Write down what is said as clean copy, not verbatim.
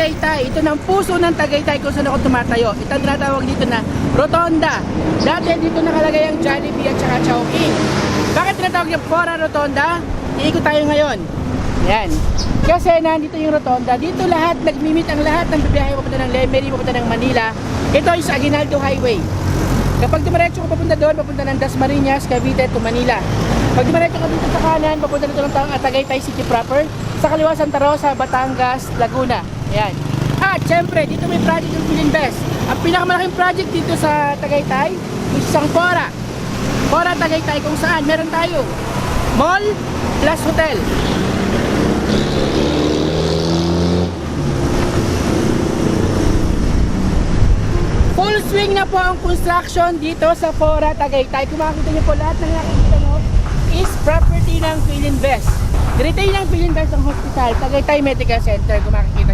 Tagaytay. Ito ng puso ng Tagaytay kung saan ako tumatayo. Ito ang tinatawag dito na Rotonda. Dati dito nakalagay ang Jollibee at saka Chowking. Bakit tinatawag yung Fora Rotonda? Iikot tayo ngayon. Yan. Kasi nandito yung Rotonda. Dito lahat, nagmimit ang lahat ng bibiyahe papunta ng Lemery, papunta ng Manila. Ito is Aguinaldo Highway. Kapag dumiretso ka papunta doon, papunta ng Dasmariñas, Cavite to Manila. Pag dumiretso ka dito sa kanan, papunta dito ng Tagaytay City proper. Sa kaliwa, Santa Rosa, Batangas, Laguna. Ayan. At syempre, dito may project yung Philinvest. Ang pinakamalaking project dito sa Tagaytay is isang Fora. Fora Tagaytay kung saan meron tayo mall plus hotel. Full swing na po ang construction dito sa Fora Tagaytay. Kung makikita niyo po, lahat ng nakikita mo is property ng Philinvest. Retain ng Philinvest ang hospital, Tagaytay Medical Center, kung makikita